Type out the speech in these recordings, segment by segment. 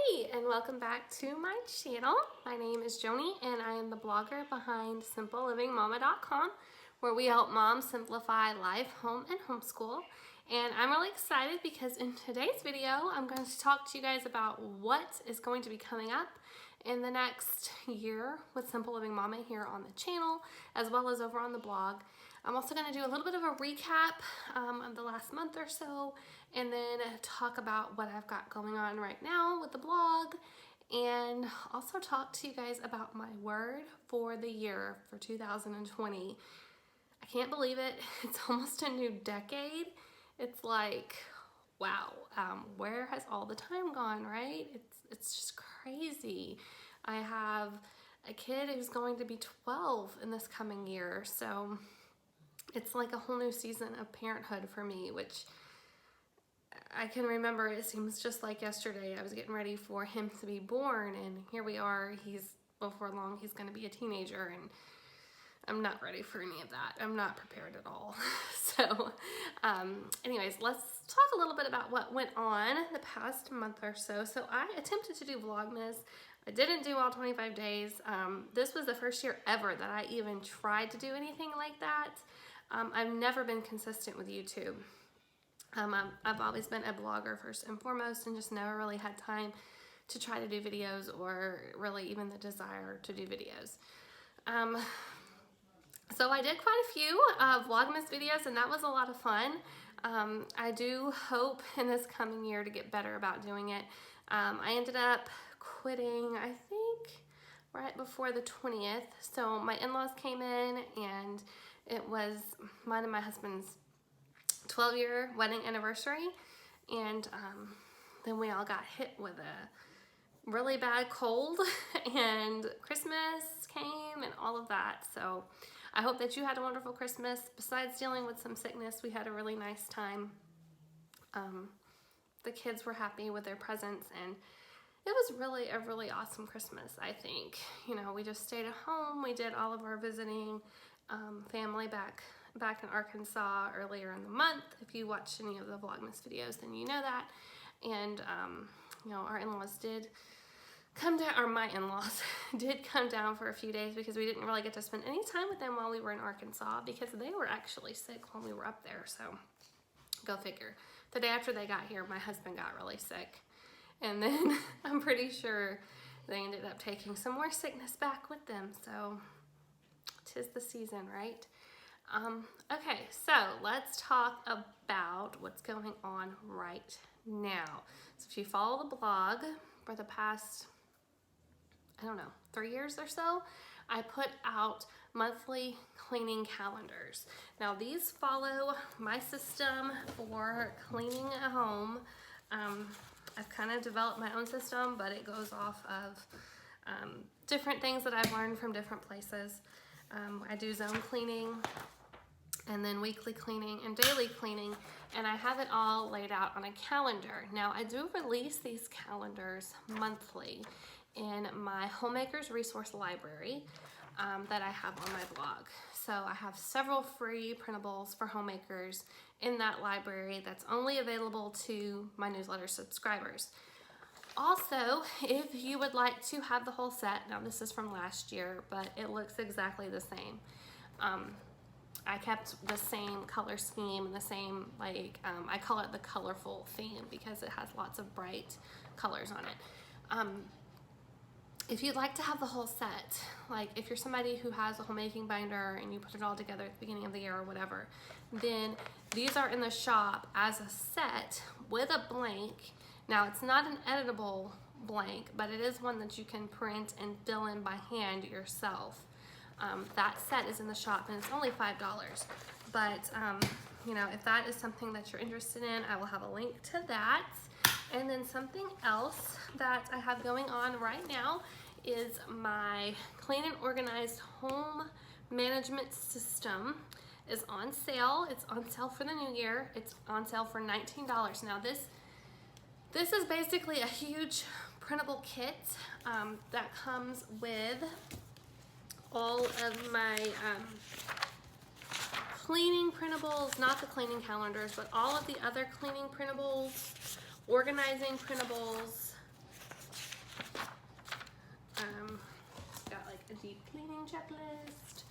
Hey, and welcome back to my channel. My name is Joanie, and I am the blogger behind simplelivingmama.com, where we help moms simplify life, home, and homeschool. And I'm really excited because in today's video, I'm going to talk to you guys about what is going to be coming up in the next year with Simple Living Mama here on the channel, as well as over on the blog. I'm also going to do a little bit of a recap of the last month or so, and then talk about what I've got going on right now with the blog, and also talk to you guys about my word for the year for 2020. I can't believe it. It's almost a new decade. It's like, wow, where has all the time gone, right? It's just crazy. I have a kid who's going to be 12 in this coming year, so it's like a whole new season of parenthood for me, which I can remember. It seems just like yesterday. I was getting ready for him to be born, and here we are. Before long, he's going to be a teenager, and I'm not ready for any of that. I'm not prepared at all. So anyways, let's talk a little bit about what went on the past month or so. So I attempted to do Vlogmas. I didn't do all 25 days. This was the first year ever that I even tried to do anything like that. I've never been consistent with YouTube. I've always been a blogger first and foremost, and just never really had time to try to do videos, or really even the desire to do videos. So I did quite a few Vlogmas videos, and that was a lot of fun. I do hope in this coming year to get better about doing it. I ended up quitting, I think, right before the 20th. So my in-laws came in, and it was mine and my husband's 12-year wedding anniversary, and then we all got hit with a really bad cold, and Christmas came and all of that. So I hope that you had a wonderful Christmas. Besides dealing with some sickness, we had a really nice time. The kids were happy with their presents, and it was really a really awesome Christmas, I think. You know, we just stayed at home. We did all of our visiting family back in Arkansas earlier in the month. If you watched any of the Vlogmas videos, then you know that. And you know, our in-laws did come down, or my in-laws did come down for a few days, because we didn't really get to spend any time with them while we were in Arkansas, because they were actually sick when we were up there. So go figure. The day after they got here, my husband got really sick, and then I'm pretty sure they ended up taking some more sickness back with them. So 'tis the season, right? Okay, so let's talk about what's going on right now. So if you follow the blog for the past, I don't know, 3 years or so, I put out monthly cleaning calendars. Now these follow my system for cleaning a home. I've kind of developed my own system, but it goes off of different things that I've learned from different places. I do zone cleaning, and then weekly cleaning and daily cleaning, and I have it all laid out on a calendar. Now I do release these calendars monthly in my Homemakers Resource Library that I have on my blog. So I have several free printables for homemakers in that library that's only available to my newsletter subscribers. Also, if you would like to have the whole set, now this is from last year, but it looks exactly the same. I kept the same color scheme and the same, like, I call it the colorful theme because it has lots of bright colors on it. If you'd like to have the whole set, like if you're somebody who has a homemaking binder and you put it all together at the beginning of the year or whatever, then these are in the shop as a set with a blank. Now it's not an editable blank, but it is one that you can print and fill in by hand yourself. That set is in the shop, and it's only $5. But you know, if that is something that you're interested in, I will have a link to that. And then something else that I have going on right now is my Clean and Organized Home Management System is on sale. It's on sale for the new year. It's on sale for $19. Now this is basically a huge printable kit that comes with all of my cleaning printables, not the cleaning calendars, but all of the other cleaning printables, organizing printables, cleaning checklist.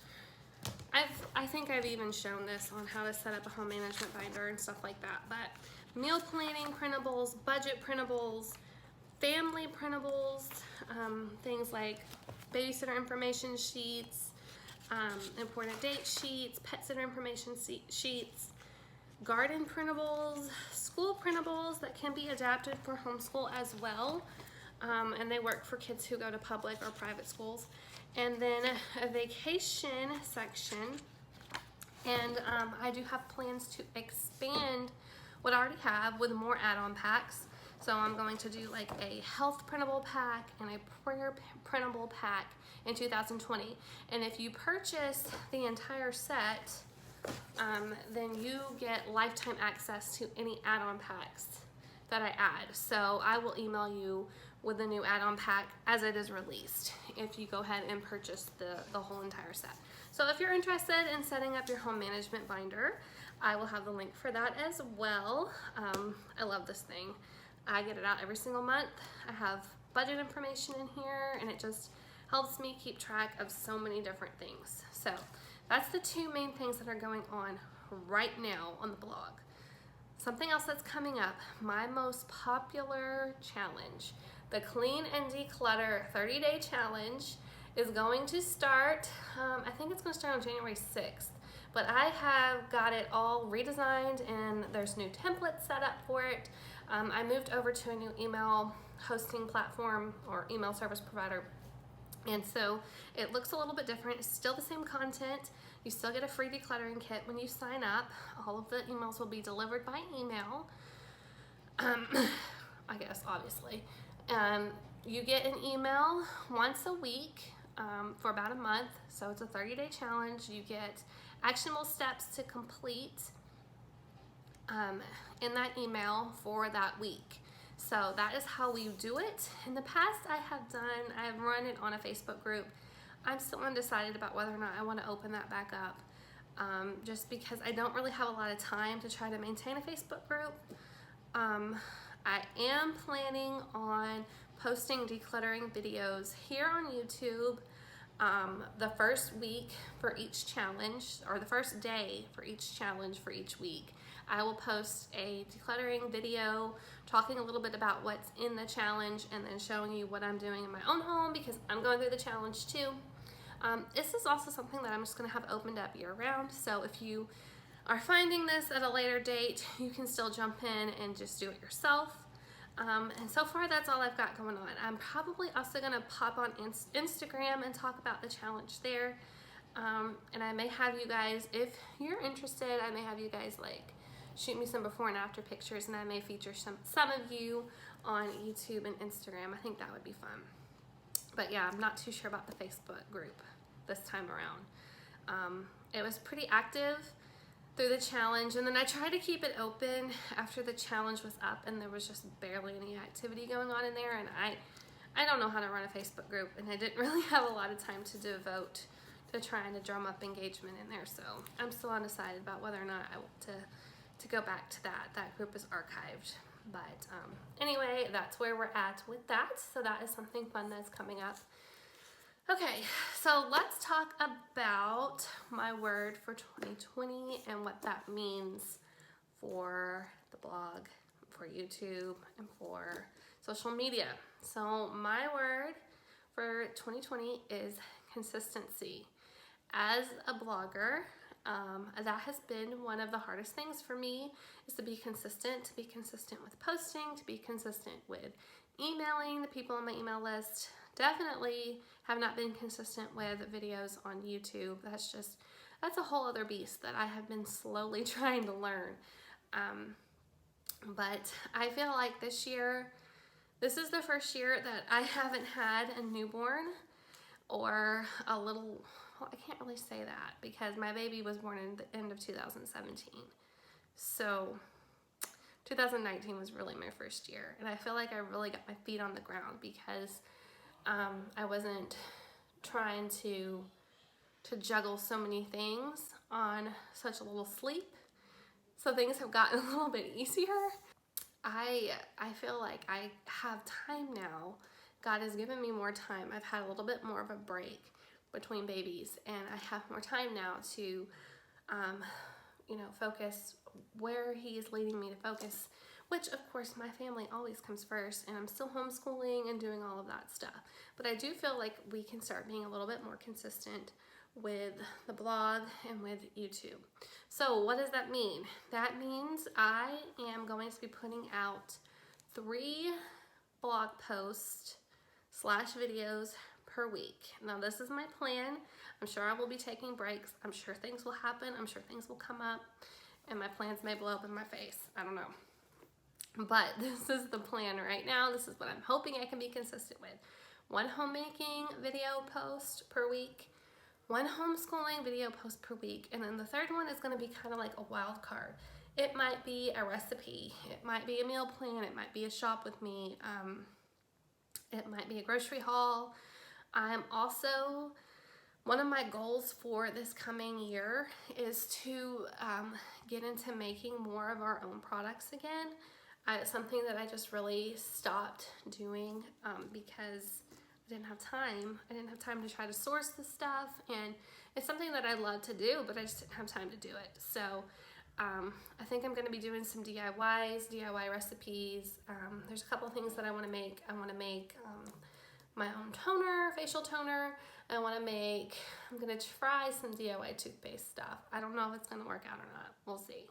I think I've even shown this on how to set up a home management binder and stuff like that, but meal planning printables, budget printables, family printables, things like babysitter information sheets, important date sheets, pet sitter information sheets, garden printables, school printables that can be adapted for homeschool as well, and they work for kids who go to public or private schools. And then a vacation section, and I do have plans to expand what I already have with more add-on packs. So I'm going to do like a health printable pack and a prayer printable pack in 2020. And if you purchase the entire set, then you get lifetime access to any add-on packs that I add. So I will email you with the new add-on pack as it is released if you go ahead and purchase the whole entire set. So if you're interested in setting up your home management binder, I will have the link for that as well. I love this thing. I get it out every single month. I have budget information in here, and it just helps me keep track of so many different things. So that's the two main things that are going on right now on the blog. Something else that's coming up, my most popular challenge, the Clean and Declutter 30-day challenge, is going to start, I think it's going to start on January 6th, but I have got it all redesigned and there's new templates set up for it. I moved over to a new email hosting platform or email service provider, and so it looks a little bit different. It's still the same content. You still get a free decluttering kit when you sign up. All of the emails will be delivered by email. I guess, obviously. You get an email once a week for about a month. So it's a 30-day challenge. You get actionable steps to complete in that email for that week. So that is how we do it. In the past, I've run it on a Facebook group. I'm still undecided about whether or not I want to open that back up, just because I don't really have a lot of time to try to maintain a Facebook group. I am planning on posting decluttering videos here on YouTube the first week for each challenge, or the first day for each challenge for each week. I will post a decluttering video talking a little bit about what's in the challenge and then showing you what I'm doing in my own home because I'm going through the challenge too. This is also something that I'm just going to have opened up year round, so if you are finding this at a later date, you can still jump in and just do it yourself. And so far that's all I've got going on. I'm probably also going to pop on Instagram and talk about the challenge there. And I may have you guys, if you're interested, I may have you guys like shoot me some before and after pictures, and I may feature some of you on YouTube and Instagram. I think that would be fun. But yeah, I'm not too sure about the Facebook group this time around. It was pretty active through the challenge, and then I tried to keep it open after the challenge was up and there was just barely any activity going on in there, and I don't know how to run a Facebook group, and I didn't really have a lot of time to devote to trying to drum up engagement in there, so I'm still undecided about whether or not I want to go back to that. That group is archived. But anyway, that's where we're at with that. So that is something fun that's coming up. Okay, so let's talk about my word for 2020 and what that means for the blog, for YouTube, and for social media. So my word for 2020 is consistency. As a blogger, that has been one of the hardest things for me, is to be consistent with posting, to be consistent with emailing the people on my email list. Definitely have not been consistent with videos on YouTube. That's a whole other beast that I have been slowly trying to learn. But I feel like this is the first year that I haven't had a newborn or a little, well, I can't really say that because my baby was born in the end of 2017. So 2019 was really my first year, and I feel like I really got my feet on the ground because I wasn't trying to juggle so many things on such a little sleep. So things have gotten a little bit easier. I feel like I have time now. God has given me more time. I've had a little bit more of a break. between babies, and I have more time now to, you know, focus where he is leading me to focus, which of course my family always comes first, and I'm still homeschooling and doing all of that stuff. But I do feel like we can start being a little bit more consistent with the blog and with YouTube. So what does that mean? That means I am going to be putting out 3 blog posts / videos per week. Now this is my plan. I'm sure I will be taking breaks. I'm sure things will happen. I'm sure things will come up and my plans may blow up in my face. I don't know. But this is the plan right now. This is what I'm hoping I can be consistent with. 1 homemaking video post per week, 1 homeschooling video post per week, and then the 3rd one is going to be kind of like a wild card. It might be a recipe, it might be a meal plan, it might be a shop with me, it might be a grocery haul. I'm also, one of my goals for this coming year is to get into making more of our own products again. It's something that I just really stopped doing because I didn't have time. I didn't have time to try to source the stuff, and it's something that I love to do, but I just didn't have time to do it. So I think I'm gonna be doing some DIYs, DIY recipes. There's a couple things that I wanna make. I wanna make my own toner, facial toner. I'm gonna try some DIY toothpaste stuff. I don't know if it's gonna work out or not. We'll see.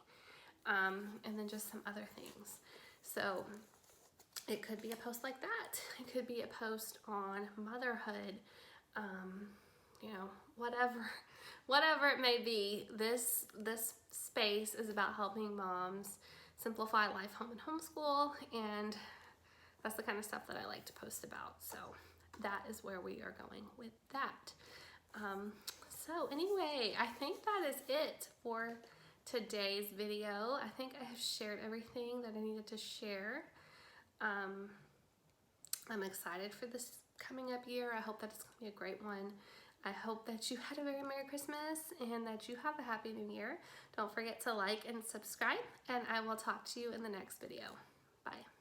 And then just some other things. So it could be a post like that. It could be a post on motherhood, you know, whatever it may be. This space is about helping moms simplify life, home, and homeschool, and that's the kind of stuff that I like to post about. So that is where we are going with that. So anyway, I think that is it for today's video. I think I have shared everything that I needed to share. I'm excited for this coming up year. I hope that it's going to be a great one. I hope that you had a very Merry Christmas and that you have a Happy New Year. Don't forget to like and subscribe, and I will talk to you in the next video. Bye.